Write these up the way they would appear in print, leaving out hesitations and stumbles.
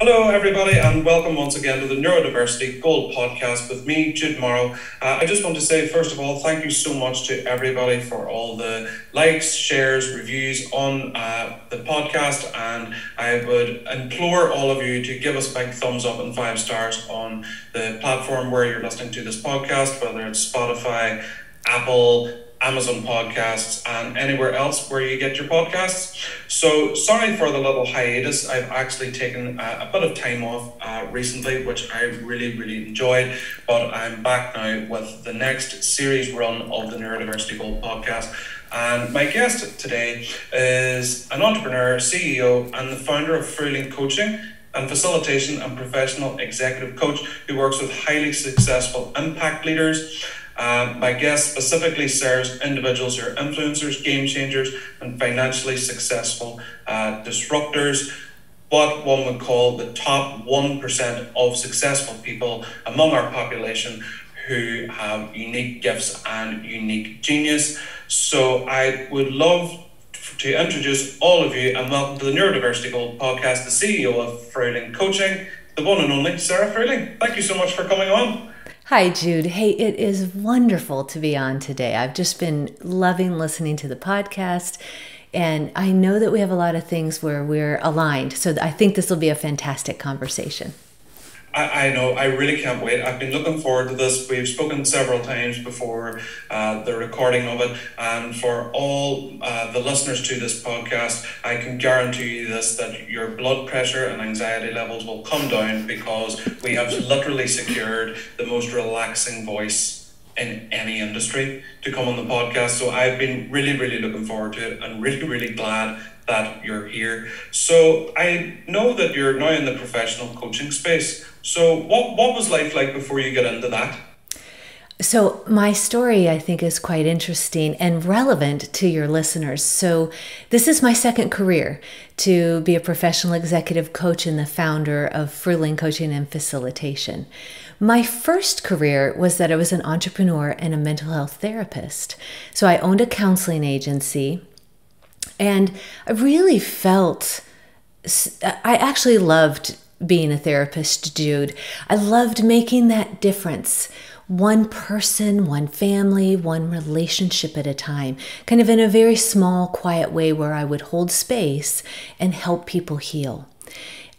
Hello, everybody, and welcome once again to the Neurodiversity Gold podcast with me, Jude Morrow. I just want to say, first of all, thank you so much to everybody for all the likes, shares, reviews on the podcast. And I would implore all of you to give us a big thumbs up and 5 stars on the platform where you're listening to this podcast, whether it's Spotify, Apple, Amazon Podcasts, and anywhere else where you get your podcasts. So sorry for the little hiatus. I've actually taken a bit of time off recently, which I really enjoyed, but I'm back now with the next series run of the Neurodiversity Gold podcast. And my guest today is an entrepreneur, CEO, and the founder of Fruehling Coaching and Facilitation and Professional Executive Coach who works with highly successful impact leaders. My guest specifically serves individuals who are influencers, game changers, and financially successful disruptors, what one would call the top 1% of successful people among our population who have unique gifts and unique genius. So I would love to introduce all of you and welcome to the Neurodiversity Gold podcast, the CEO of Fruehling Coaching, the one and only Sarah Fruehling. Thank you so much for coming on. Hi, Jude. Hey, it is wonderful to be on today. I've just been loving listening to the podcast, and I know that we have a lot of things where we're aligned. So I think this will be a fantastic conversation. I know, I really can't wait. I've been looking forward to this. We've spoken several times before the recording of it. And for all the listeners to this podcast, I can guarantee you this, that your blood pressure and anxiety levels will come down because we have literally secured the most relaxing voice in any industry to come on the podcast. So I've been really looking forward to it and really glad that you're here. So I know that you're now in the professional coaching space. So what was life like before you get into that? So my story, I think, is quite interesting and relevant to your listeners. So this is my second career, to be a professional executive coach and the founder of Fruehling Coaching and Facilitation. My first career was that I was an entrepreneur and a mental health therapist. So I owned a counseling agency, and I really felt, I actually loved being a therapist, Jude. I loved making that difference. One person, one family, one relationship at a time, kind of in a very small, quiet way where I would hold space and help people heal.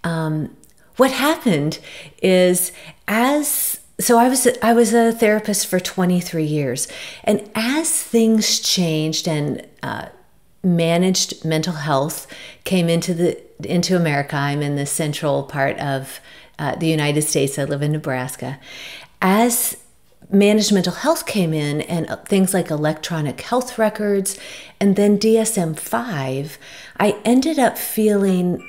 What happened is I was a therapist for 23 years. And as things changed and managed mental health came into America. I'm in the central part of the United States. I live in Nebraska. As managed mental health came in and things like electronic health records and then DSM-5, I ended up feeling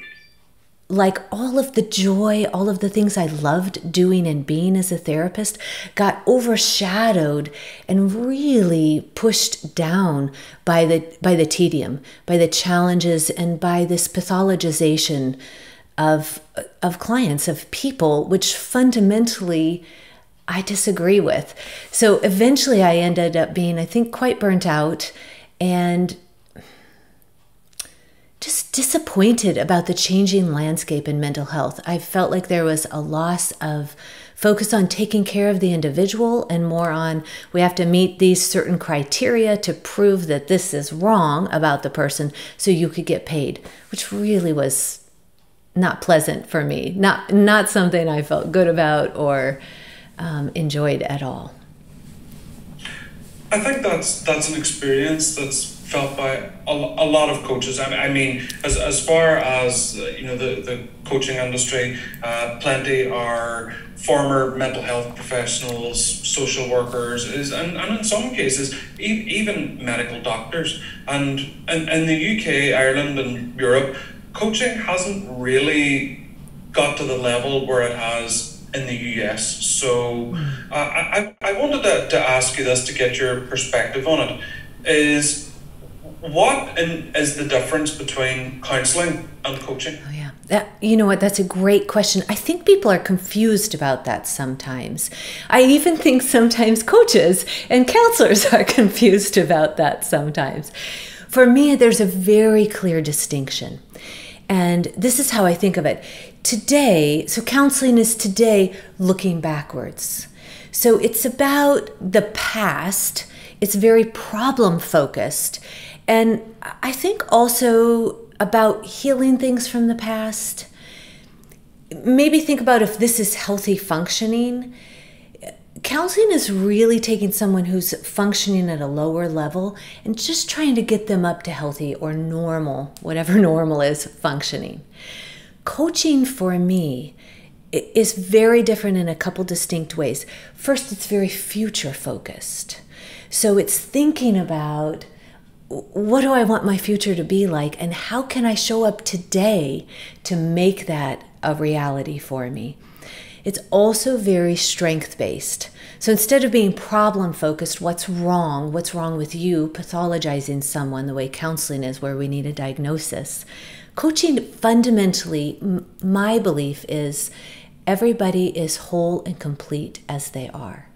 like all of the joy, all of the things I loved doing and being as a therapist got overshadowed and really pushed down by the tedium, by the challenges, and by this pathologization of clients, of people, which fundamentally I disagree with. So eventually I ended up being, I think, quite burnt out and just disappointed about the changing landscape in mental health. I felt like there was a loss of focus on taking care of the individual and more on we have to meet these certain criteria to prove that this is wrong about the person so you could get paid, which really was not pleasant for me, not something I felt good about or enjoyed at all. I think that's an experience that's felt by a lot of coaches. I mean, as far as the coaching industry, plenty are former mental health professionals, social workers, and in some cases even medical doctors. And in the UK, Ireland, and Europe, coaching hasn't really got to the level where it has in the US. So I wanted to ask you this to get your perspective on it. What is the difference between counselling and coaching? Oh, yeah. You know what? That's a great question. I think people are confused about that sometimes. I even think sometimes coaches and counselors are confused about that sometimes. For me, there's a very clear distinction. And this is how I think of it. today, so counseling is today looking backwards. So it's about the past. It's very problem focused. And I think also about healing things from the past. Maybe think about if this is healthy functioning. Counseling is really taking someone who's functioning at a lower level and just trying to get them up to healthy or normal, whatever normal is, functioning. Coaching for me is very different in a couple distinct ways. First, it's very future focused. So it's thinking about, what do I want my future to be like, and how can I show up today to make that a reality for me? It's also very strength-based. So instead of being problem-focused, what's wrong with you, pathologizing someone the way counseling is, where we need a diagnosis. Coaching, fundamentally, my belief is everybody is whole and complete as they are.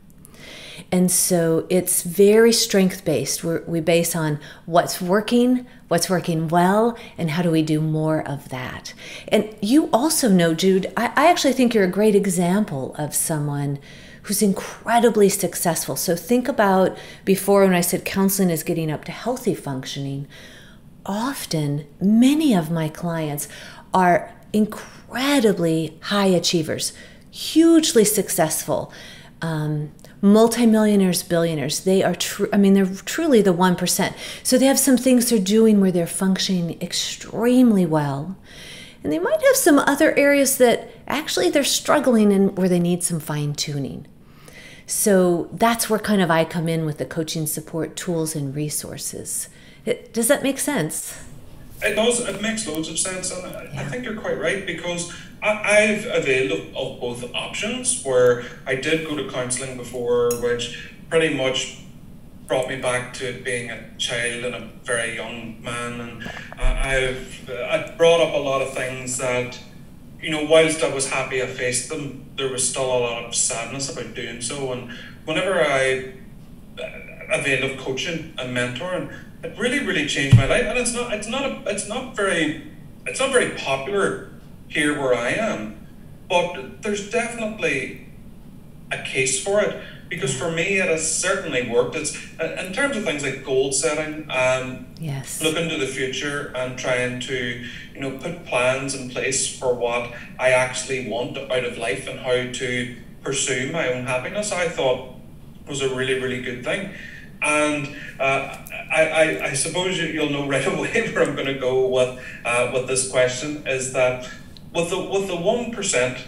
And so it's very strength-based. We base on what's working well, and how do we do more of that. And you also know, Jude, I actually think you're a great example of someone who's incredibly successful. So think about before when I said counseling is getting up to healthy functioning. Often, many of my clients are incredibly high achievers, hugely successful, multimillionaires, billionaires. They are they're truly the 1%. So they have some things they're doing where they're functioning extremely well. And they might have some other areas that actually they're struggling in, where they need some fine tuning. So that's where kind of I come in with the coaching support tools and resources. Does that make sense? It does. It makes loads of sense, and I think you're quite right, because I've availed of both options, where I did go to counselling before, which pretty much brought me back to being a child and a very young man, and I brought up a lot of things that, whilst I was happy I faced them, there was still a lot of sadness about doing so. And whenever I availed of coaching and mentoring, it really changed my life. And it's not very popular here where I am, but there's definitely a case for it, because for me it has certainly worked. It's in terms of things like goal setting and looking to the future and trying to put plans in place for what I actually want out of life and how to pursue my own happiness, I thought was a really good thing. And I suppose you'll know right away where I'm going to go with this question, is that with the 1%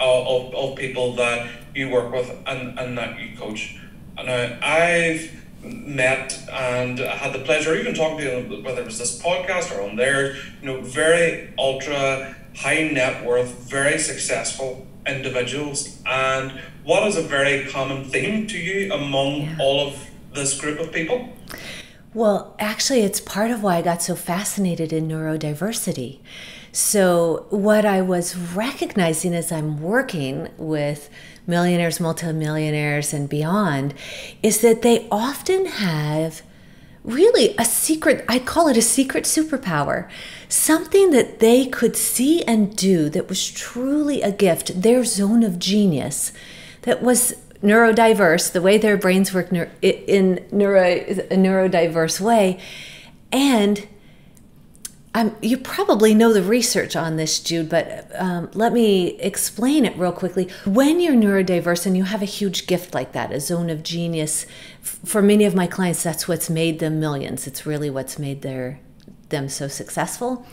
of people that you work with and that you coach, and I've met and had the pleasure even talking to them, whether it was this podcast or on theirs, very ultra high net worth, very successful individuals. And what is a very common theme to you among all of this group of people? Well, actually, it's part of why I got so fascinated in neurodiversity. So what I was recognizing as I'm working with millionaires, multimillionaires, and beyond, is that they often have really a secret, I call it a secret superpower, something that they could see and do that was truly a gift, their zone of genius, that was neurodiverse, the way their brains work in a neurodiverse way. And you probably know the research on this, Jude, but let me explain it real quickly. When you're neurodiverse and you have a huge gift like that, a zone of genius, for many of my clients, that's what's made them millions. It's really what's made them so successful.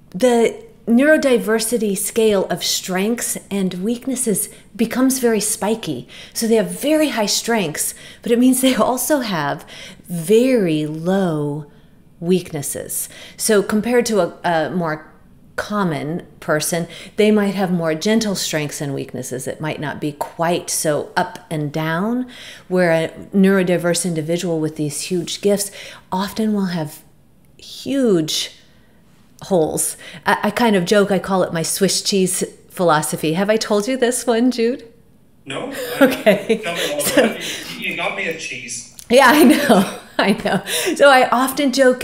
The neurodiversity scale of strengths and weaknesses becomes very spiky. So they have very high strengths, but it means they also have very low weaknesses. So compared to a more common person, they might have more gentle strengths and weaknesses. It might not be quite so up and down, where a neurodiverse individual with these huge gifts often will have huge holes. I kind of joke, I call it my Swiss cheese philosophy. Have I told you this one, Jude? No. Okay. Tell me all about it. You got me a cheese. Yeah, I know. So I often joke,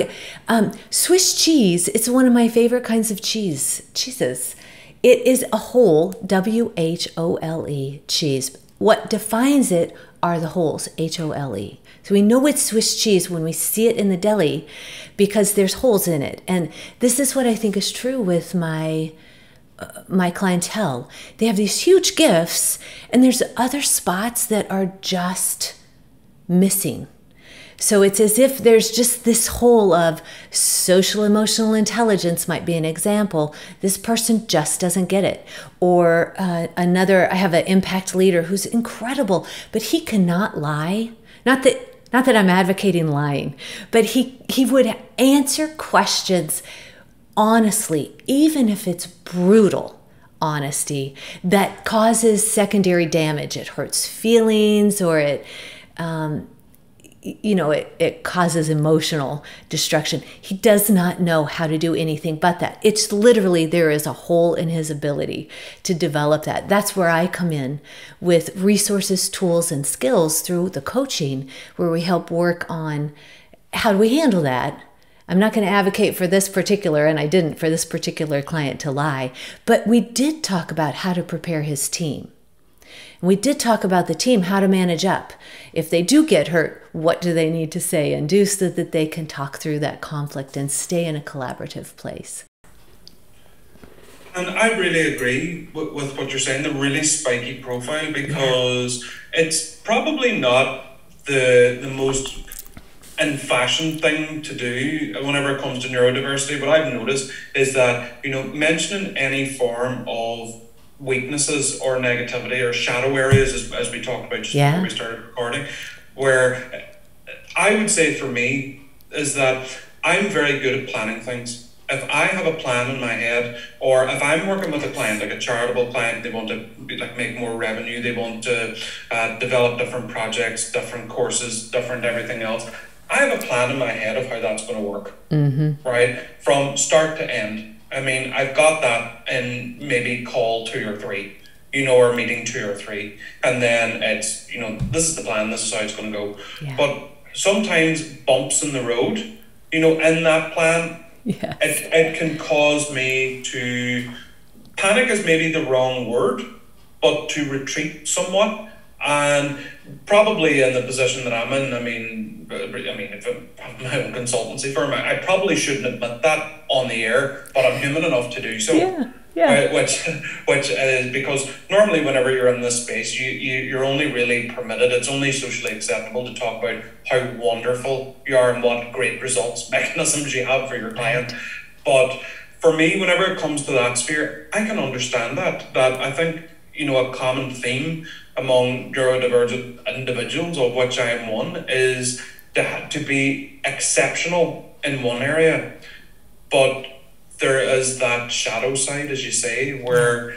Swiss cheese, it's one of my favorite kinds of cheeses. It is a whole, WHOLE, cheese. What defines it are the holes, HOLE. So we know it's Swiss cheese when we see it in the deli because there's holes in it. And this is what I think is true with my clientele. They have these huge gifts, and there's other spots that are just missing. So it's as if there's just this hole of social emotional intelligence might be an example. This person just doesn't get it. Or I have an impact leader who's incredible, but he cannot lie. Not that I'm advocating lying, but he would answer questions honestly, even if it's brutal honesty that causes secondary damage. It hurts feelings, or it causes emotional destruction. He does not know how to do anything but that. It's literally, there is a hole in his ability to develop that. That's where I come in with resources, tools, and skills through the coaching, where we help work on how do we handle that. I'm not going to advocate for this particular, and I didn't for this particular client to lie, but we did talk about how to prepare his team. We did talk about the team, how to manage up. If they do get hurt, what do they need to say and do so that they can talk through that conflict and stay in a collaborative place? And I really agree with what you're saying, the really spiky profile, because it's probably not the most in fashion thing to do whenever it comes to neurodiversity. What I've noticed is that, mentioning any form of weaknesses or negativity or shadow areas, as we talked about just before we started recording, where I would say for me is that I'm very good at planning things. If I have a plan in my head, or if I'm working with a client, like a charitable client, they want to make more revenue, they want to develop different projects, different courses, different everything else, I have a plan in my head of how that's going to work, right? From start to end. I mean, I've got that in maybe call 2 or 3, or meeting 2 or 3. And then it's, this is the plan, this is how it's going to go. Yeah. But sometimes bumps in the road, in that plan, it can cause me to, panic is maybe the wrong word, but to retreat somewhat. And probably in the position that I'm in, I mean, if I have my own consultancy firm, I probably shouldn't admit that on the air, but I'm human enough to do so. Which is because normally whenever you're in this space, you're only really permitted, it's only socially acceptable to talk about how wonderful you are and what great results mechanisms you have for your client. But for me, whenever it comes to that sphere, I can understand that I think, a common theme among neurodivergent individuals, of which I am one, is to be exceptional in one area, but there is that shadow side, as you say, where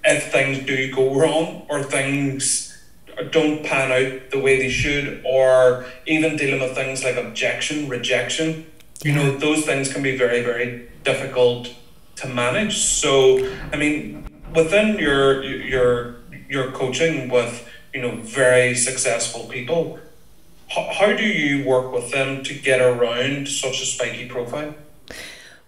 if things do go wrong or things don't pan out the way they should, or even dealing with things like objection, rejection, those things can be very, very difficult to manage. So, I mean, within your coaching with, very successful people, how do you work with them to get around such a spiky profile?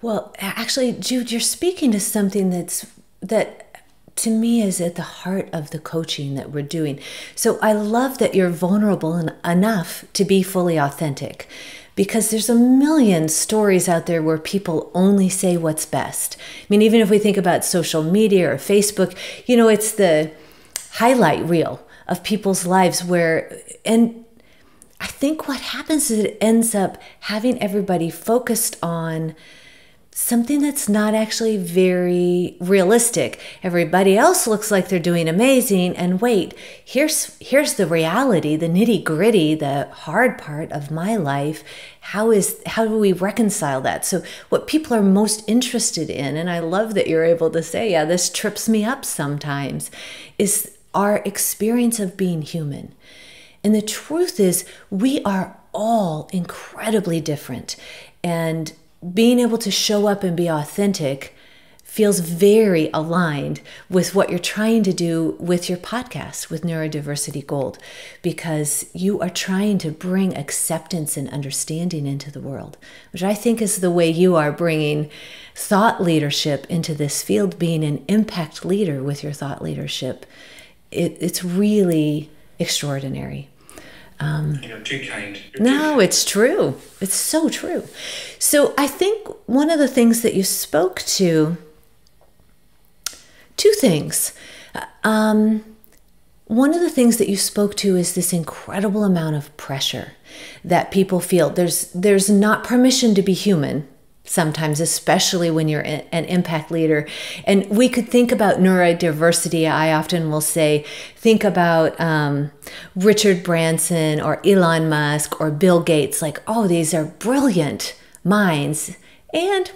Well, actually, Jude, you're speaking to something that to me is at the heart of the coaching that we're doing. So I love that you're vulnerable enough to be fully authentic, because there's a million stories out there where people only say what's best. I mean, even if we think about social media or Facebook, it's the highlight reel of people's lives and I think what happens is it ends up having everybody focused on something that's not actually very realistic. Everybody else looks like they're doing amazing, and wait, here's the reality, the nitty-gritty, the hard part of my life. How do we reconcile that? So what people are most interested in, and I love that you're able to say, yeah, this trips me up sometimes, is our experience of being human. And the truth is, we are all incredibly different, and being able to show up and be authentic feels very aligned with what you're trying to do with your podcast, with Neurodiversity Gold, because you are trying to bring acceptance and understanding into the world, which I think is the way you are bringing thought leadership into this field, being an impact leader with your thought leadership. It's really extraordinary. You're too kind. It's true. It's so true. So I think one of the things that you spoke to, two things. One of the things that you spoke to is this incredible amount of pressure that people feel. There's not permission to be human sometimes, especially when you're an impact leader. And we could think about neurodiversity. I often will say, think about Richard Branson or Elon Musk or Bill Gates. Like, oh, these are brilliant minds and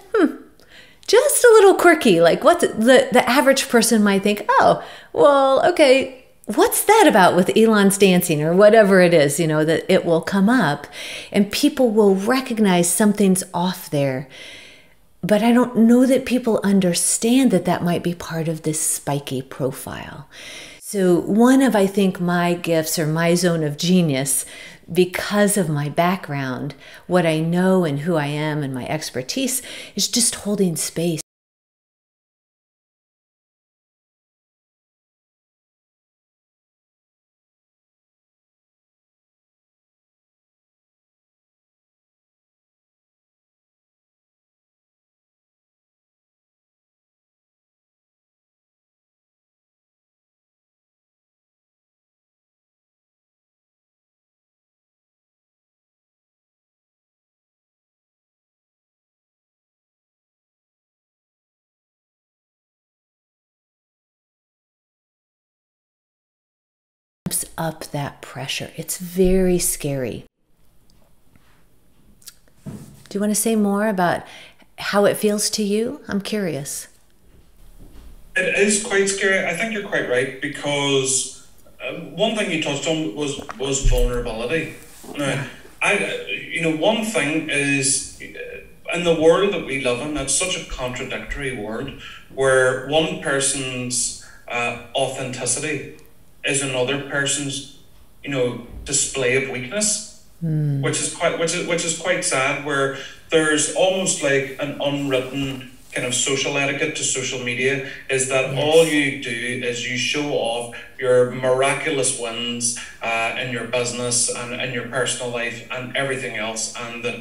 just a little quirky. Like what the average person might think, oh, well, okay, what's that about with Elon's dancing or whatever it is, that it will come up and people will recognize something's off there. But I don't know that people understand that that might be part of this spiky profile. So one of, I think, my gifts or my zone of genius, because of my background, what I know and who I am and my expertise, is just holding space. Up that pressure. It's very scary. Do you want to say more about how it feels to you? I'm curious. It is quite scary. I think you're quite right, because one thing you touched on was vulnerability. Now, one thing is, in the world that we live in, it's such a contradictory world where one person's authenticity is another person's, display of weakness, which is quite sad. Where there's almost like an unwritten kind of social etiquette to social media, is that all you do is you show off your miraculous wins in your business and in your personal life and everything else, and that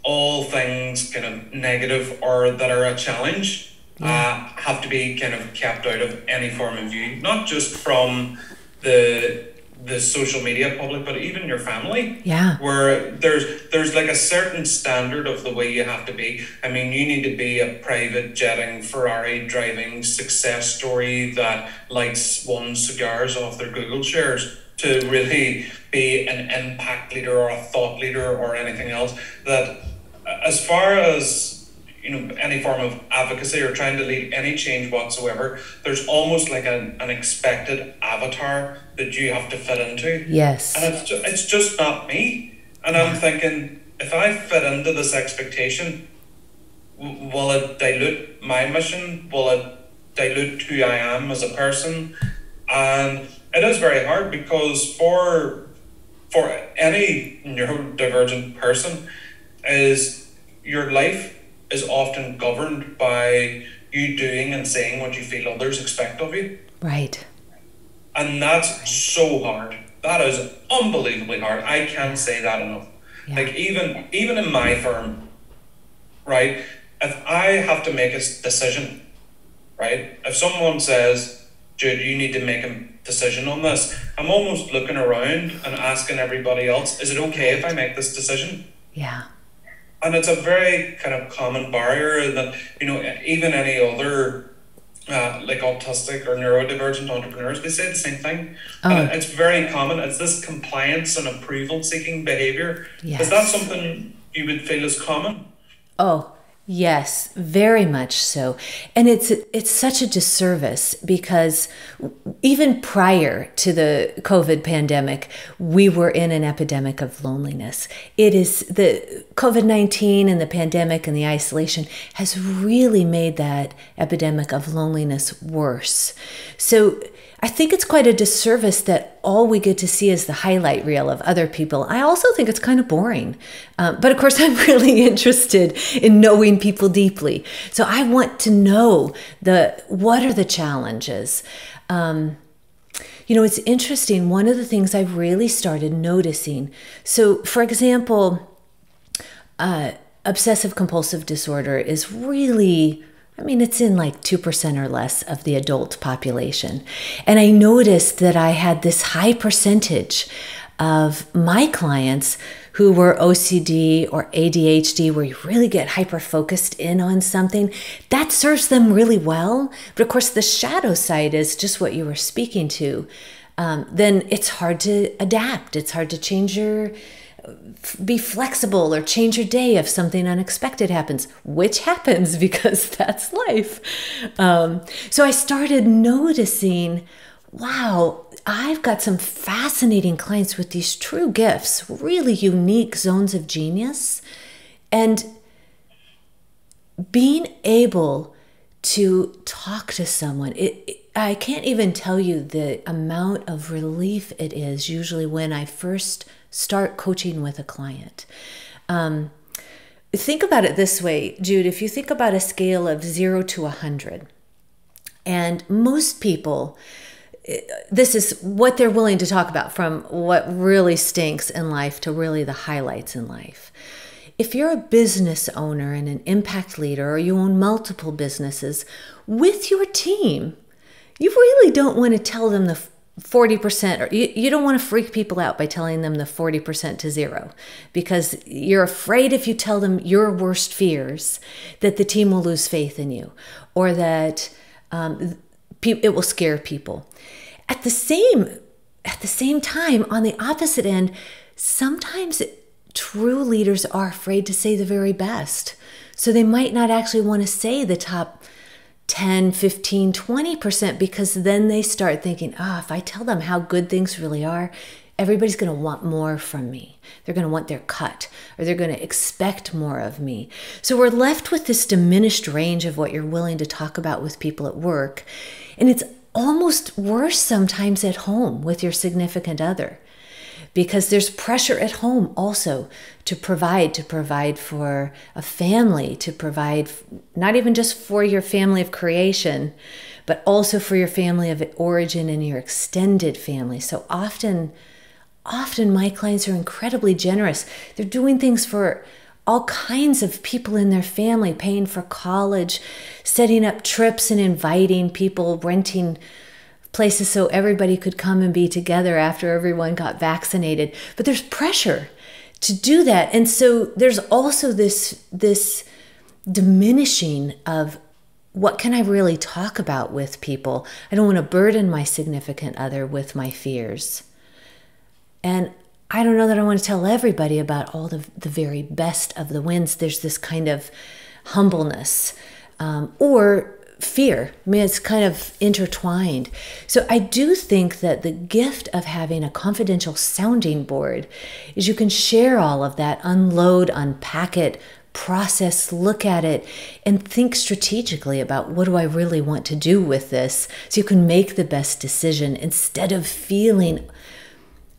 all things kind of negative or that are a challenge have to be kind of kept out of any form of view, not just from the social media public, but even your family. Where there's like a certain standard of the way you have to be. I mean, you need to be a private jetting Ferrari driving success story that lights one cigars off their Google shares to really be an impact leader or a thought leader or anything else. That as far as any form of advocacy or trying to lead any change whatsoever, there's almost like an expected avatar that you have to fit into. Yes. And it's just not me. And I'm thinking, if I fit into this expectation, will it dilute my mission? Will it dilute who I am as a person? And it is very hard, because for any neurodivergent person, is your life is often governed by you doing and saying what you feel others expect of you. Right. And that's so hard. That is unbelievably hard. I can't say that enough. Like even in my firm, right? If I have to make a decision, right? If someone says, Jude, you need to make a decision on this, I'm almost looking around and asking everybody else, is it okay if I make this decision? Yeah. And it's a very kind of common barrier that, even any other like autistic or neurodivergent entrepreneurs, they say the same thing. And it's very common. It's this compliance and approval seeking behavior. Yes. Is that something you would feel is common? Oh, Yes, very much so. And it's such a disservice because even prior to the COVID pandemic, we were in an epidemic of loneliness. It is the COVID-19 and the pandemic and the isolation has really made that epidemic of loneliness worse. So I think it's quite a disservice that all we get to see is the highlight reel of other people. I also think it's kind of boring. But of course, I'm really interested in knowing people deeply. So I want to know what are the challenges. It's interesting. One of the things I really started noticing. So, for example, obsessive compulsive disorder is really, it's in like 2% or less of the adult population. And I noticed that I had this high percentage of my clients who were OCD or ADHD, where you really get hyper-focused in on something. That serves them really well. But of course, the shadow side is just what you were speaking to. Then it's hard to adapt. It's hard to be flexible or change your day if something unexpected happens, which happens because that's life. So I started noticing, wow, I've got some fascinating clients with these true gifts, really unique zones of genius. And being able to talk to someone, I can't even tell you the amount of relief it is usually when I first start coaching with a client. Think about it this way, Jude. If you think about a scale of 0 to 100, and most people, this is what they're willing to talk about, from what really stinks in life to really the highlights in life. If you're a business owner and an impact leader, or you own multiple businesses, with your team, you really don't want to tell them the 40%, or you don't want to freak people out by telling them the 40% to 0, because you're afraid if you tell them your worst fears that the team will lose faith in you, or that it will scare people. At the same time, on the opposite end, sometimes true leaders are afraid to say the very best. So they might not actually want to say the top 10, 15, 20%, because then they start thinking, if I tell them how good things really are, everybody's going to want more from me. They're going to want their cut, or they're going to expect more of me. So we're left with this diminished range of what you're willing to talk about with people at work. And it's almost worse sometimes at home with your significant other, because there's pressure at home also to provide for a family, to provide not even just for your family of creation, but also for your family of origin and your extended family. So often my clients are incredibly generous. They're doing things for all kinds of people in their family, paying for college, setting up trips and inviting people, renting places so everybody could come and be together after everyone got vaccinated. But there's pressure to do that. And so there's also this diminishing of, what can I really talk about with people? I don't want to burden my significant other with my fears. And I don't know that I want to tell everybody about all the very best of the wins. There's this kind of humbleness or fear. It's kind of intertwined. So I do think that the gift of having a confidential sounding board is you can share all of that, unload, unpack it, process, look at it, and think strategically about, what do I really want to do with this? So you can make the best decision instead of feeling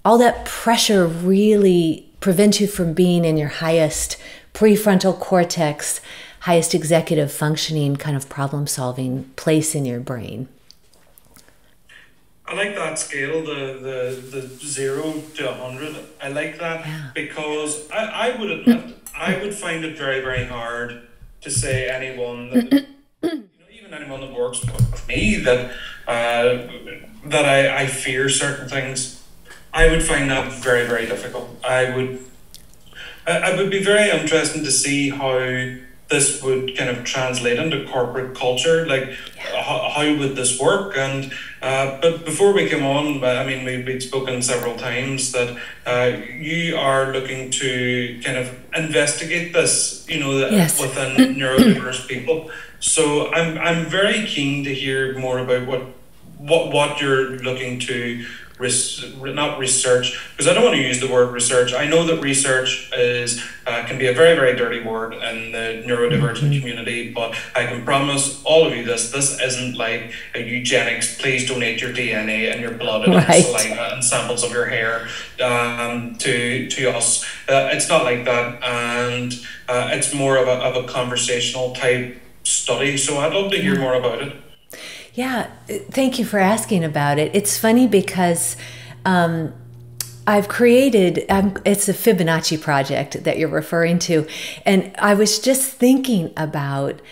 all that pressure really prevents you from being in your highest prefrontal cortex, highest executive functioning kind of problem-solving place in your brain. I like that scale, the 0 to 100. I like that because I would admit, I would find it very, very hard to say anyone that, even anyone that works with me, that I fear certain things. I would find that very, very difficult. I would be very interested to see how this would kind of translate into corporate culture. Like, how would this work? And but before we came on, I mean, we'd spoken several times that you are looking to kind of investigate this, you know, Yes. within neurodiverse people. So I'm very keen to hear more about what you're looking to not research, because I don't want to use the word research. I know that research is can be a very, very dirty word in the neurodivergent community, but I can promise all of you this isn't like a eugenics, please donate your DNA and your blood and your saliva and samples of your hair to us. It's not like that, and it's more of a conversational type study, so I'd love to hear more about it. Yeah, thank you for asking about it. It's funny because I've created, it's a Fibonacci project that you're referring to. And I was just thinking about,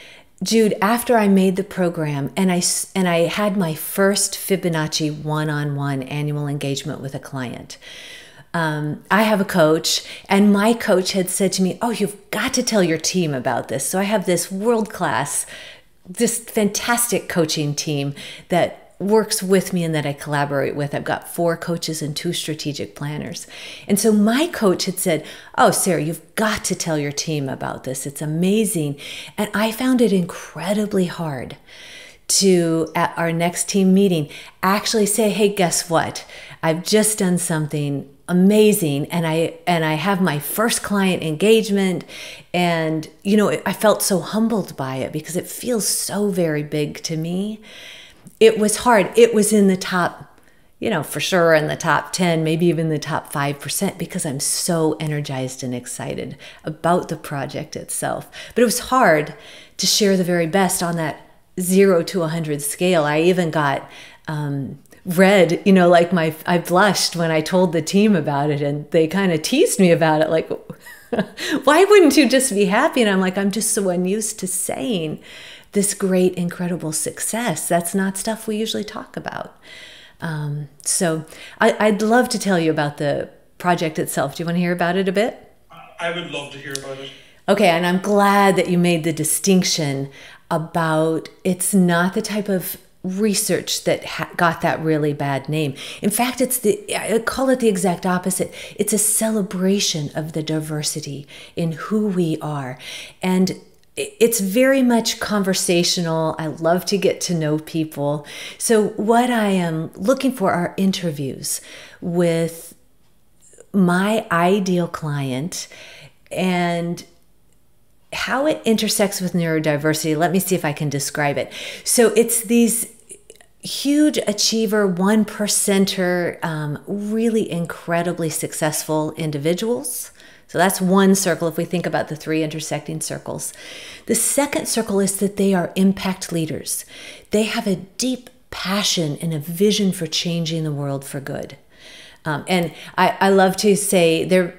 Jude, after I made the program and I had my first Fibonacci one-on-one annual engagement with a client. I have a coach, and my coach had said to me, oh, you've got to tell your team about this. So I have this world-class, this fantastic coaching team that works with me and that I collaborate with. I've got 4 coaches and 2 strategic planners. And so my coach had said, oh, Sarah, you've got to tell your team about this. It's amazing. And I found it incredibly hard to, at our next team meeting, actually say, hey, guess what? I've just done something amazing, and I have my first client engagement, and you know, I felt so humbled by it because it feels so very big to me. It was hard. It was in the top, you know, for sure in the top 10, maybe even the top 5%, because I'm so energized and excited about the project itself. But it was hard to share the very best on that 0 to 100 scale. I even got red, you know, like I blushed when I told the team about it, and they kind of teased me about it, like, why wouldn't you just be happy? And I'm like, I'm just so unused to saying this great, incredible success. That's not stuff we usually talk about. So I'd love to tell you about the project itself. Do you want to hear about it a bit? I would love to hear about it. Okay, and I'm glad that you made the distinction about it's not the type of research that got that really bad name. In fact, I call it the exact opposite. It's a celebration of the diversity in who we are. And it's very much conversational. I love to get to know people. So what I am looking for are interviews with my ideal client and how it intersects with neurodiversity. Let me see if I can describe it. So it's these huge achiever, 1%er, really incredibly successful individuals. So that's one circle if we think about the 3 intersecting circles. The second circle is that they are impact leaders. They have a deep passion and a vision for changing the world for good. And I love to say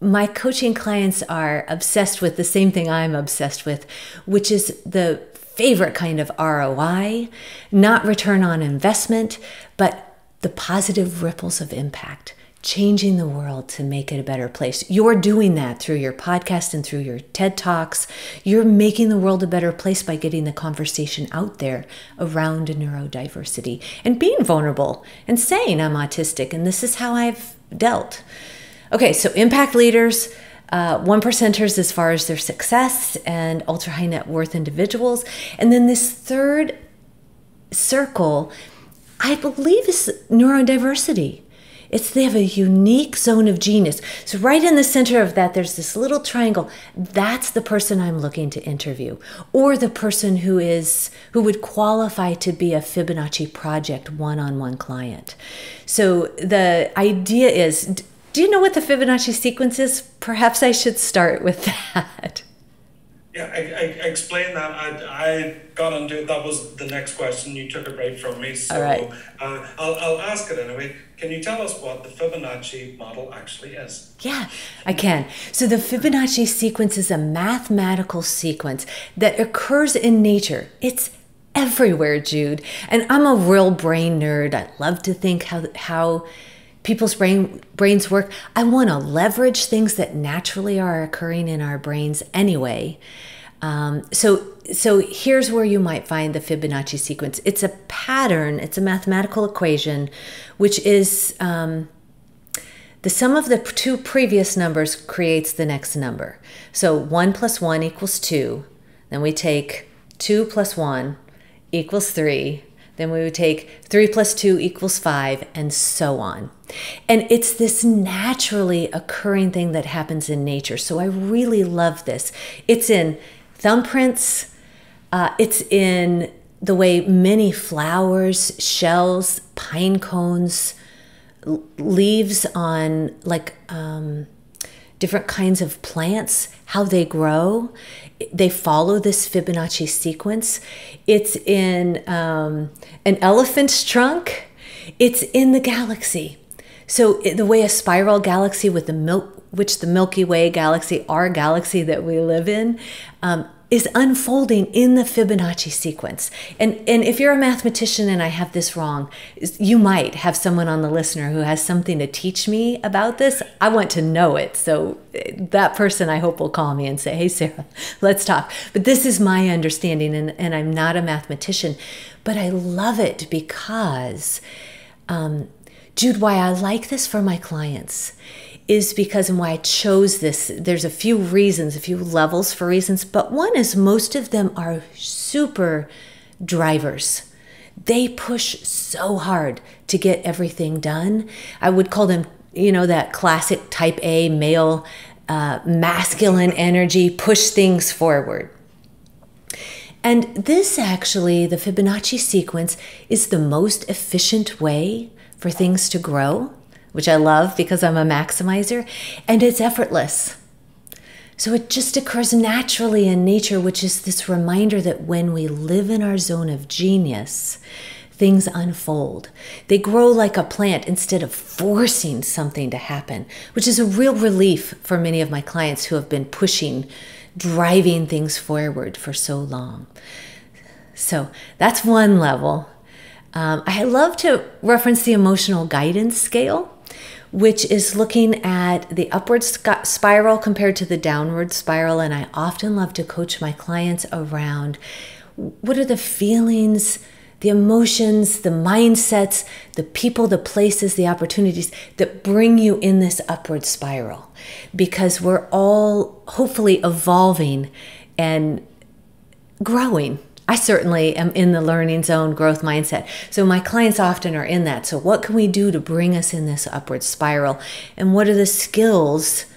my coaching clients are obsessed with the same thing I'm obsessed with, which is the favorite kind of ROI, not return on investment, but the positive ripples of impact, changing the world to make it a better place. You're doing that through your podcast and through your TED Talks. You're making the world a better place by getting the conversation out there around neurodiversity and being vulnerable and saying I'm autistic and this is how I've dealt. Okay, so impact leaders, 1%ers as far as their success, and ultra high net worth individuals. And then this third circle, I believe, is neurodiversity. They have a unique zone of genius. So right in the center of that, there's this little triangle. That's the person I'm looking to interview, or the person who would qualify to be a Fibonacci Project one-on-one client. So the idea is, do you know what the Fibonacci sequence is? Perhaps I should start with that. Yeah, I explained that. I got into it. That was the next question. You took it right from me. So all right. I'll ask it anyway. Can you tell us what the Fibonacci model actually is? Yeah, I can. So the Fibonacci sequence is a mathematical sequence that occurs in nature. It's everywhere, Jude. And I'm a real brain nerd. I love to think how people's brains work. I want to leverage things that naturally are occurring in our brains anyway. So here's where you might find the Fibonacci sequence. It's a pattern, it's a mathematical equation, which is the sum of the two previous numbers creates the next number. So 1 plus 1 equals 2. Then we take 2 plus 1 equals 3. Then we would take 3 plus 2 equals 5, and so on. And it's this naturally occurring thing that happens in nature. So I really love this. It's in thumbprints. It's in the way many flowers, shells, pine cones, leaves on different kinds of plants, how they grow. They follow this Fibonacci sequence. It's in an elephant's trunk. It's in the galaxy. So the way a spiral galaxy with which the Milky Way galaxy, our galaxy that we live in, is unfolding in the Fibonacci sequence. And if you're a mathematician and I have this wrong, you might have someone on the listener who has something to teach me about this. I want to know it. So that person I hope will call me and say, hey, Sarah, let's talk. But this is my understanding, and I'm not a mathematician, but I love it because, Jude, why I like this for my clients is because, and why I chose this, there's a few reasons, a few levels for reasons, but one is most of them are super drivers. They push so hard to get everything done. I would call them, that classic type A male, masculine energy, push things forward. And this actually, the Fibonacci sequence, is the most efficient way for things to grow, which I love because I'm a maximizer, and it's effortless. So it just occurs naturally in nature, which is this reminder that when we live in our zone of genius, things unfold. They grow like a plant instead of forcing something to happen, which is a real relief for many of my clients who have been pushing, driving things forward for so long. So that's one level. I love to reference the emotional guidance scale, which is looking at the upward spiral compared to the downward spiral. And I often love to coach my clients around what are the feelings, the emotions, the mindsets, the people, the places, the opportunities that bring you in this upward spiral. Because we're all hopefully evolving and growing. I certainly am in the learning zone, growth mindset. So my clients often are in that. So what can we do to bring us in this upward spiral? And what are the skills,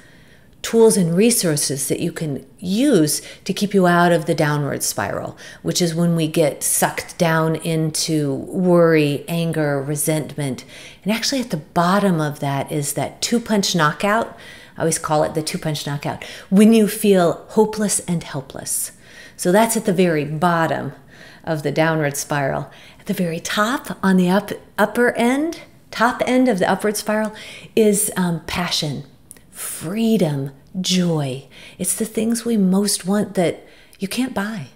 tools, and resources that you can use to keep you out of the downward spiral, which is when we get sucked down into worry, anger, resentment. And actually at the bottom of that is that two-punch knockout. I always call it the two-punch knockout. When you feel hopeless and helpless. So that's at the very bottom of the downward spiral. At the very top, on the upper end, top end of the upward spiral, is passion, freedom, joy. It's the things we most want that you can't buy.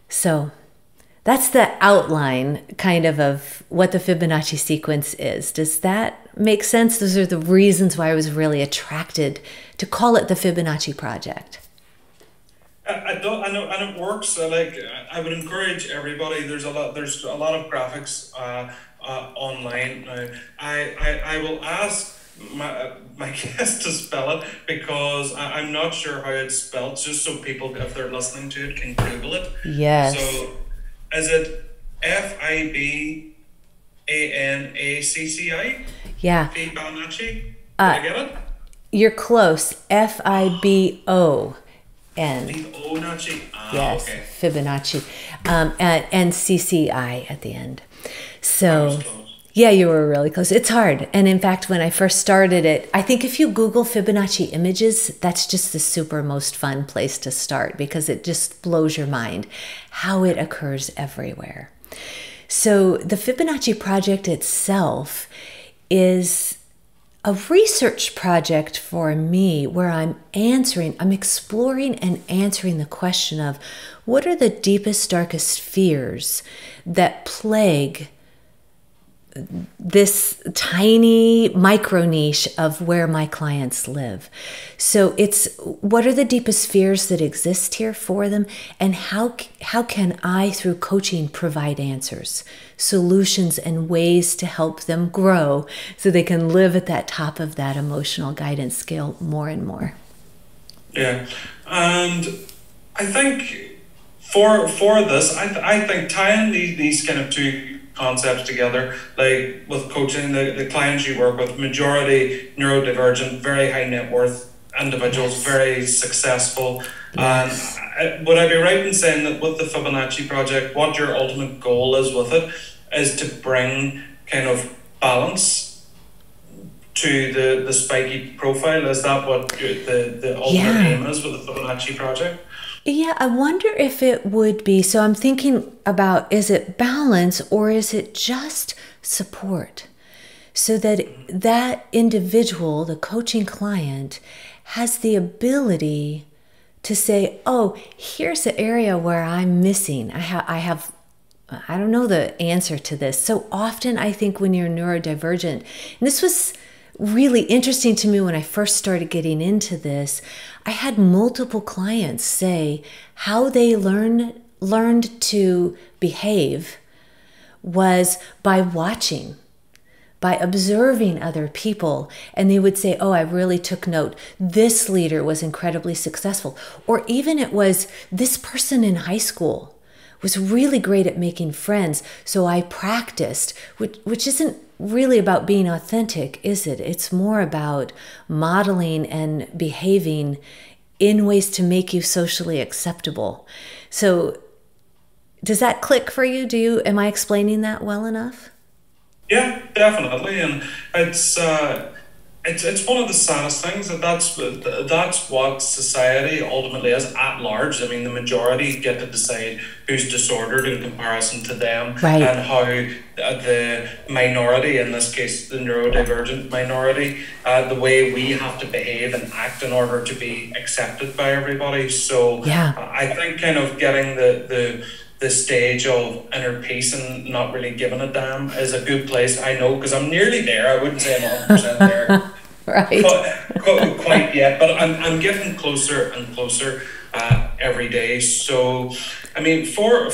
So that's the outline kind of what the Fibonacci sequence is. Does that make sense? Those are the reasons why I was really attracted to call it the Fibonacci Project. I know, and it works. I would encourage everybody. There's a lot of graphics online. I will ask my guest to spell it because I'm not sure how it's spelled. Just so people, if they're listening to it, can Google it. Yes. So, is it Fibonacci? Yeah. Fibonacci. Did I get it? You're close. Fibon. Fibonacci. Yes, okay. Fibonacci, and CCI at the end. So, yeah, you were really close. It's hard. And in fact, when I first started it, I think if you Google Fibonacci images, that's just the super most fun place to start because it just blows your mind how it occurs everywhere. So the Fibonacci Project itself is a research project for me where I'm exploring and answering the question of what are the deepest, darkest fears that plague this tiny micro niche of where my clients live. So it's, what are the deepest fears that exist here for them, and how can I, through coaching, provide answers, solutions, and ways to help them grow so they can live at that top of that emotional guidance scale more and more. Yeah, and I think for this, I think tying these kind of two concepts together, like with coaching, the clients you work with, majority neurodivergent, very high net worth individuals, Yes. very successful. Yes. And would I be right in saying that with the Fibonacci Project, what your ultimate goal is with it is to bring kind of balance to the spiky profile? Is that what the ultimate aim is with the Fibonacci Project? Yeah, I wonder if it would be. So I'm thinking about, is it balance or is it just support? So that that individual, the coaching client, has the ability to say, oh, here's the area where I'm missing. I don't know the answer to this. So often I think when you're neurodivergent, and this was really interesting to me when I first started getting into this, I had multiple clients say how they learned to behave was by watching, by observing other people. And they would say, oh, I really took note. This leader was incredibly successful. Or even it was, this person in high school was really great at making friends, so I practiced, which isn't really about being authentic, is it? It's more about modeling and behaving in ways to make you socially acceptable. So does that click for you? Am I explaining that well enough? Yeah, definitely, and it's one of the saddest things that's what society ultimately is at large. I mean, the majority get to decide who's disordered in comparison to them, Right. and how the minority, in this case the neurodivergent minority, the way we have to behave and act in order to be accepted by everybody. So Yeah. I think kind of getting the stage of inner peace and not really giving a damn is a good place. I know, because I'm nearly there. I wouldn't say I'm 100% there Right. quite yet, but I'm getting closer and closer every day. So, I mean, for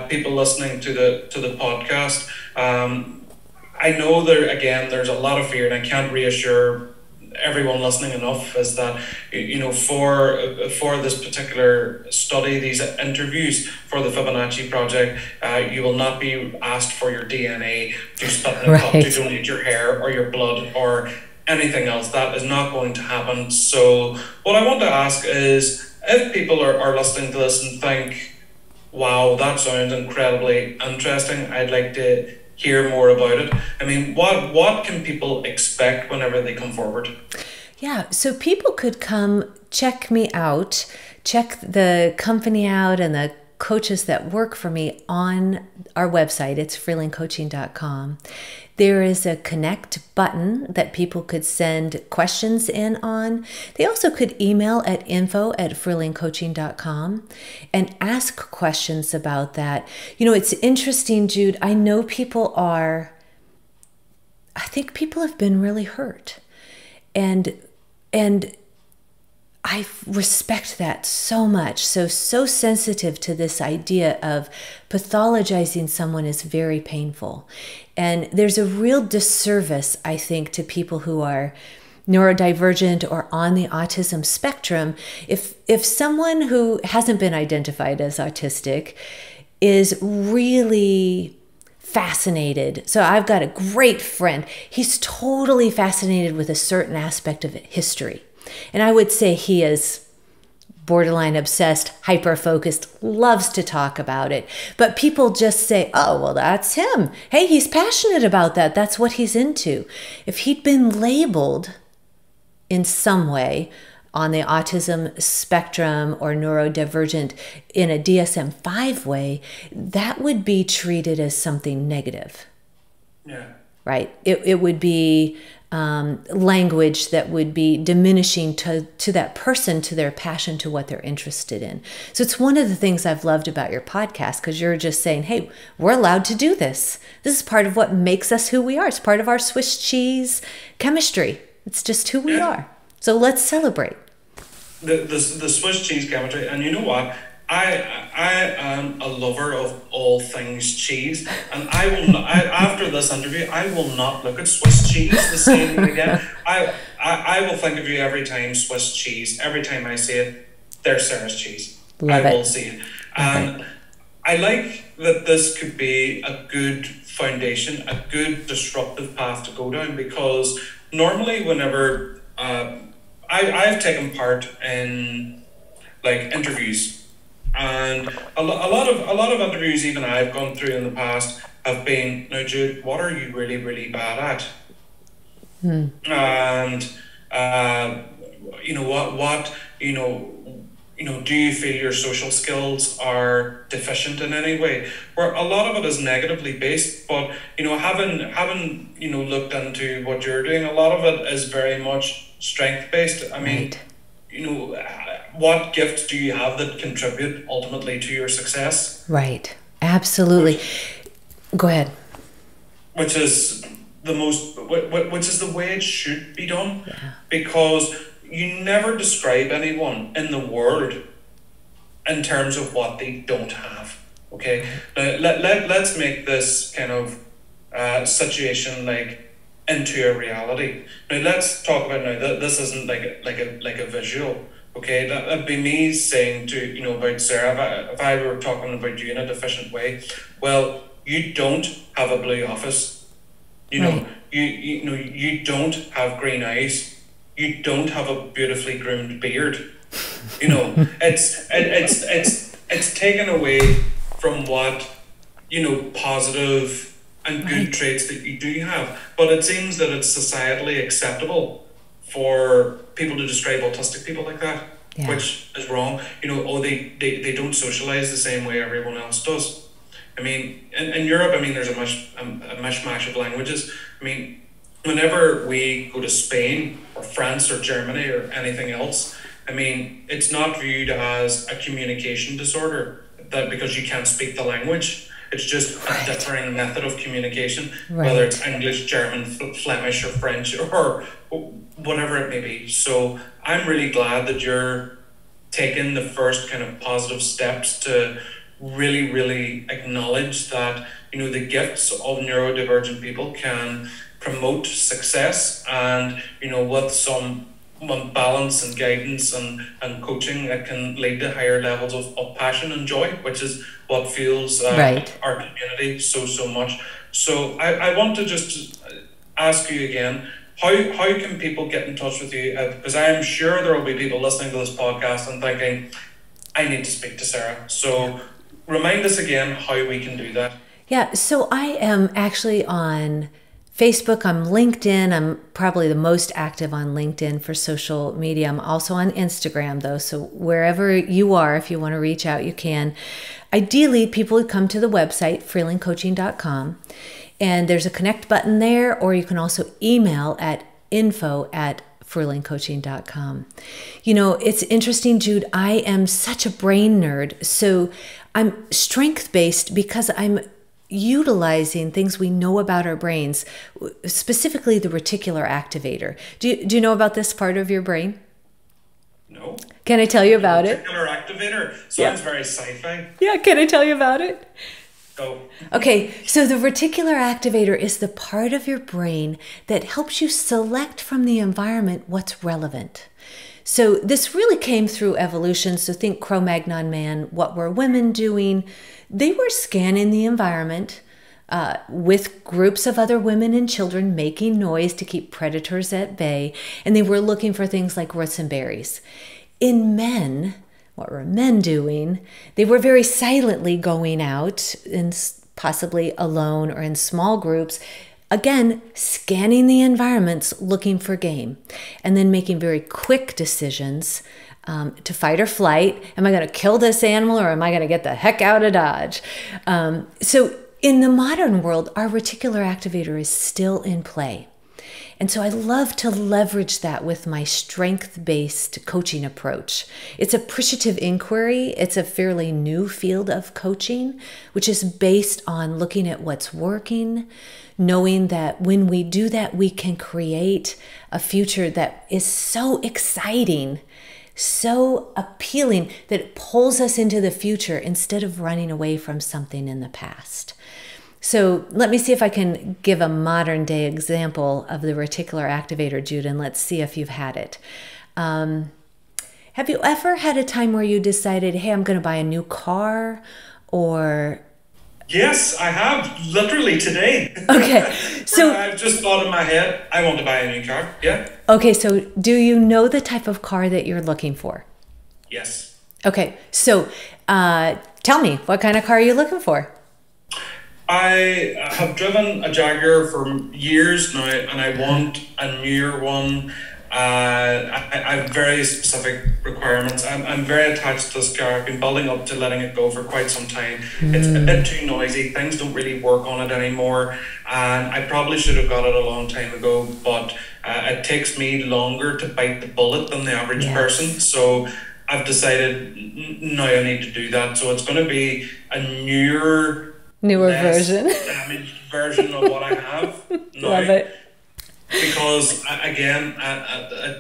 people listening to the podcast, I know there's a lot of fear, and I can't reassure everyone listening enough, is that, you know, for this particular study, these interviews for the Fibonacci Project, you will not be asked for your DNA to spit in a cup, to donate your hair or your blood or anything else. That is not going to happen. So what I want to ask is, if people are listening to this and think, wow, that sounds incredibly interesting, I'd like to hear more about it. I mean, what can people expect whenever they come forward? Yeah, so people could come check me out, check the company out and the coaches that work for me on our website. It's fruehlingcoaching.com. There is a connect button that people could send questions in on. They also could email at info@fruehlingcoaching.com and ask questions about that. You know, it's interesting, Jude. I think people have been really hurt. And I respect that so much. So sensitive to this idea of pathologizing someone is very painful. And there's a real disservice, I think, to people who are neurodivergent or on the autism spectrum. If someone who hasn't been identified as autistic is really fascinated. So I've got a great friend. He's totally fascinated with a certain aspect of history. And I would say he is borderline obsessed, hyper-focused, loves to talk about it. But people just say, oh, well, that's him. Hey, he's passionate about that. That's what he's into. If he'd been labeled in some way on the autism spectrum or neurodivergent in a DSM-5 way, that would be treated as something negative. Yeah. Right? It would be language that would be diminishing to that person, to their passion, to what they're interested in. So it's one of the things I've loved about your podcast, because you're just saying, hey, we're allowed to do this. This is part of what makes us who we are. It's part of our Swiss cheese chemistry. It's just who we are. So let's celebrate. The Swiss cheese chemistry. And you know what? I am a lover of all things cheese, and I will not, after this interview, I will not look at Swiss cheese the same way again. I will think of you every time Swiss cheese. Every time I see it, there's Sarah's cheese. Love I will see it. And I like that this could be a good foundation, a good disruptive path to go down, because normally whenever I've taken part in like interviews. And a lot of interviews even I've gone through in the past have been, now Jude, what are you really, really bad at? And you know what do you feel your social skills are deficient in any way? Where a lot of it is negatively based, but having looked into what you're doing, a lot of it is very much strength based. I mean, what gifts do you have that contribute ultimately to your success? Right. Absolutely. Go ahead. Which is the way it should be done, because you never describe anyone in the world in terms of what they don't have. Okay, now let's make this kind of situation like into a reality. Now let's talk about this isn't like a visual. Okay, that'd be me saying to about Sarah, if I were talking about you in a deficient way. Well, you don't have a blue office. You don't have green eyes. You don't have a beautifully groomed beard. It's taken away from what positive and good traits that you do have. But it seems that it's societally acceptable for people to describe autistic people like that, which is wrong. They don't socialize the same way everyone else does. I mean, in Europe, there's a mishmash of languages. I mean, whenever we go to Spain or France or Germany or anything else, it's not viewed as a communication disorder that because you can't speak the language. It's just a differing method of communication, whether it's English, German, Flemish, or French, or whatever it may be. So I'm really glad that you're taking the first kind of positive steps to really, really acknowledge that, the gifts of neurodivergent people can promote success, and, with some balance and guidance and coaching, that can lead to higher levels of passion and joy, which is what fuels our community so much. So I want to just ask you again, how can people get in touch with you? Because I am sure there will be people listening to this podcast and thinking, I need to speak to Sarah. So remind us again how we can do that. Yeah, so I am actually on Facebook, I'm LinkedIn. I'm probably the most active on LinkedIn for social media. I'm also on Instagram though. So wherever you are, if you want to reach out, you can. Ideally, people would come to the website, fruehlingcoaching.com, and there's a connect button there, or you can also email at info@fruehlingcoaching.com. It's interesting, Jude, I am such a brain nerd. So I'm strength-based because I'm utilizing things we know about our brains, specifically the reticular activator. Do you know about this part of your brain? No. Can I tell you about it? Reticular activator sounds very sci-fi. Yeah, can I tell you about it? Go. Okay, so the reticular activator is the part of your brain that helps you select from the environment what's relevant. So this really came through evolution. So think Cro-Magnon man, what were women doing? They were scanning the environment with groups of other women and children making noise to keep predators at bay. And they were looking for things like roots and berries. In men, what were men doing? They were very silently going out, and possibly alone or in small groups, again, scanning the environments, looking for game, and then making very quick decisions to fight or flight. Am I going to kill this animal, or am I going to get the heck out of Dodge? So in the modern world, our reticular activator is still in play. And so I love to leverage that with my strength-based coaching approach. It's appreciative inquiry. It's a fairly new field of coaching, which is based on looking at what's working, knowing that when we do that, we can create a future that is so exciting, so appealing, that it pulls us into the future instead of running away from something in the past. So let me see if I can give a modern day example of the reticular activator, Jude, and let's see if you've had it. Have you ever had a time where you decided, hey, I'm going to buy a new car? Or yes, I have, literally today. Okay, so I've just thought in my head, I want to buy a new car. Yeah. Okay, so do you know the type of car that you're looking for? Yes. Okay, so tell me, what kind of car are you looking for? I have driven a Jaguar for years now, and I want a newer one. I have very specific requirements. I'm very attached to this car. I've been building up to letting it go for quite some time. It's a bit too noisy. Things don't really work on it anymore. And I probably should have got it a long time ago, but it takes me longer to bite the bullet than the average person. So I've decided now I need to do that. So it's going to be a newer version. Damaged version of what I have now. Love it. Because again,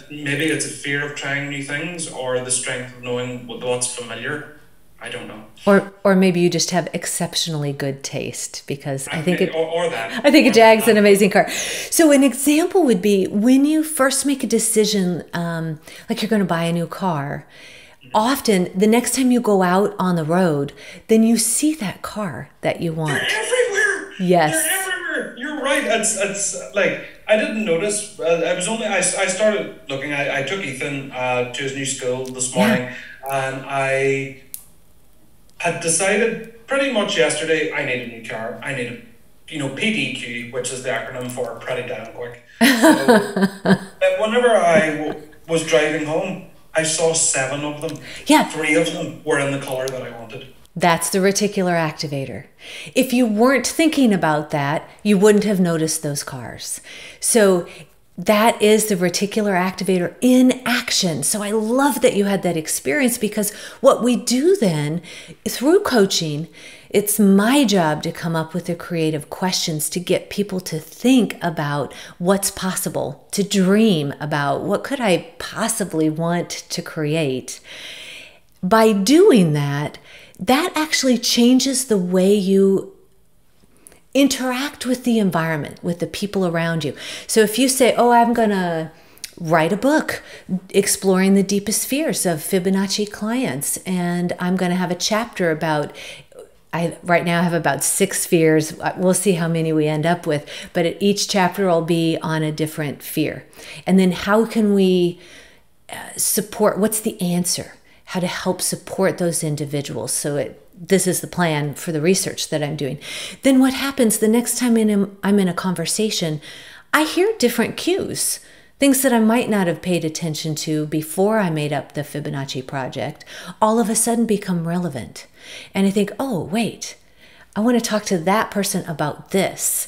maybe it's a fear of trying new things, or the strength of knowing what's familiar. I don't know. Or maybe you just have exceptionally good taste, because I think that. I think a Jag's an amazing car. So an example would be when you first make a decision, like you're going to buy a new car. Often, the next time you go out on the road, then you see that car that you want. They're everywhere. Yes. They're everywhere. You're right. It's like, I didn't notice. I started looking. I took Ethan to his new school this morning, and I had decided pretty much yesterday I need a new car. I need a, PDQ, which is the acronym for pretty damn quick. So whenever I was driving home, I saw 7 of them. Yeah. 3 of them were in the color that I wanted. That's the reticular activator. If you weren't thinking about that, you wouldn't have noticed those cars. So that is the reticular activator in action. So I love that you had that experience, because what we do then through coaching, it's my job to come up with the creative questions to get people to think about what's possible, to dream about what could I possibly want to create. By doing that, that actually changes the way you interact with the environment, with the people around you. So if you say, oh, I'm going to write a book exploring the deepest fears of Fibonacci clients, and I'm going to have a chapter about, right now I have about 6 fears. We'll see how many we end up with, but each chapter will be on a different fear. And then how can we support, what's the answer? How to help support those individuals. So this is the plan for the research that I'm doing. Then what happens the next time I'm in a conversation, I hear different cues, things that I might not have paid attention to before I made up the Fibonacci Project, all of a sudden become relevant. And I think, oh, wait, I want to talk to that person about this.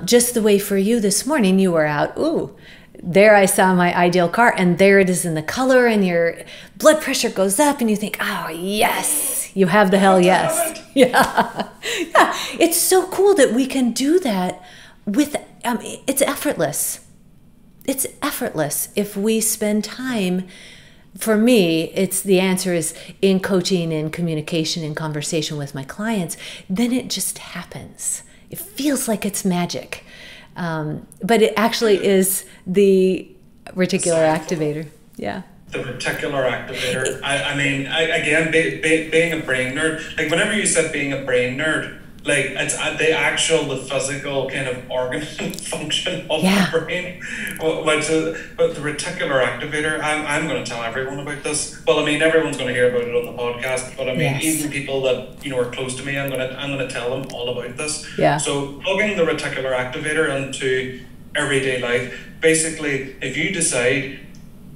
Just the way for you this morning, you were out, ooh, there I saw my ideal car, and there it is in the color, and your blood pressure goes up, and you think, oh, yes, you have the hell yes. Yeah. It's so cool that we can do that with, it's effortless. It's effortless if we spend time. For me, the answer is in coaching and communication and conversation with my clients, then it just happens. It feels like it's magic. But it actually is the reticular activator. Yeah. The reticular activator. I mean, again, being a brain nerd, like whenever you said being a brain nerd, like it's the physical kind of organ function of the brain. But the reticular activator, I'm going to tell everyone about this. Well, I mean, everyone's going to hear about it on the podcast, but I mean, even people that are close to me, I'm going to tell them all about this. Yeah. So plugging the reticular activator into everyday life, basically, if you decide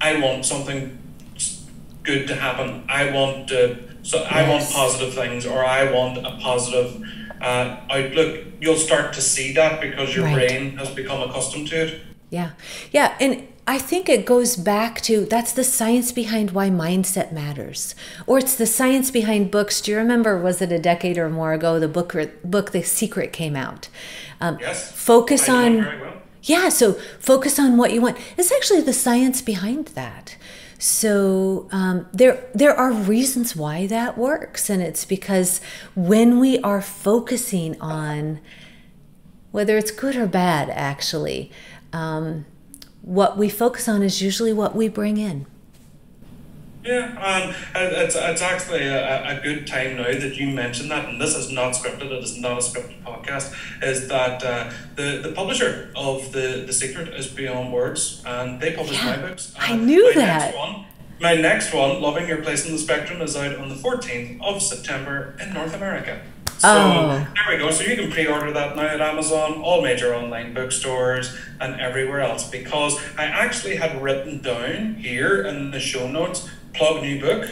I want something good to happen, I want positive things, or I want a positive outlook, you'll start to see that because your brain has become accustomed to it. Yeah. Yeah. And I think it goes back to, that's the science behind why mindset matters. Or it's the science behind books. Do you remember, was it a decade or more ago, the book The Secret came out? Yes. Focus I know on, it very well. yeah, so focus on what you want. It's actually the science behind that. So there are reasons why that works. And it's because when we are focusing on, whether it's good or bad, actually, what we focus on is usually what we bring in. Yeah, it's actually a good time now that you mentioned that, and this is not scripted, it is not a scripted podcast, is that the publisher of The Secret is Beyond Words, and they publish my books. I knew that. My next one, Loving Your Place in the Spectrum, is out on the 14th of September in North America. So there we go. So you can pre-order that now at Amazon, all major online bookstores, and everywhere else. Because I actually had written down here in the show notes, plug new book.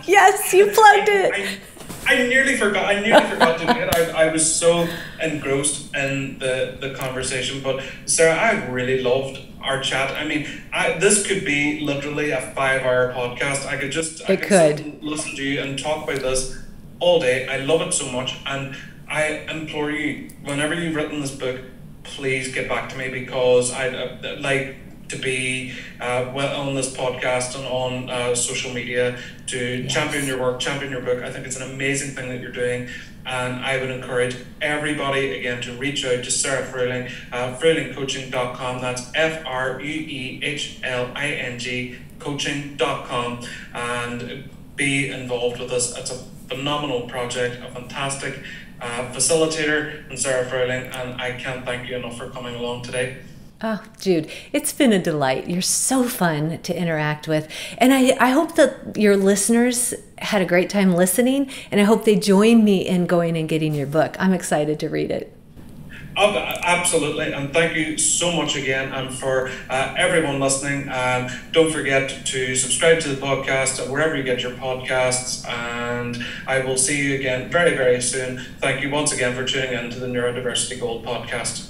Yes, you plugged it. I nearly forgot. I nearly forgot to do it. I was so engrossed in the conversation. But Sarah, I really loved our chat. I mean, this could be literally a 5-hour podcast. I could sit and listen to you and talk about this all day. I love it so much, and I implore you, whenever you've written this book, please get back to me, because I'd like to be on this podcast and on social media to champion your work, champion your book. I think it's an amazing thing that you're doing, and I would encourage everybody again to reach out to Sarah Fruehling, fruehlingcoaching.com. That's FRUEHLING coaching.com, and be involved with us. It's a phenomenal project, a fantastic facilitator in Sarah Fruehling, and I can't thank you enough for coming along today. Oh, Jude, it's been a delight. You're so fun to interact with. And I hope that your listeners had a great time listening, and I hope they join me in going and getting your book. I'm excited to read it. Oh, absolutely, and thank you so much again, and for everyone listening. Don't forget to subscribe to the podcast wherever you get your podcasts, and I will see you again very, very soon. Thank you once again for tuning in to the Neurodiversity Gold podcast.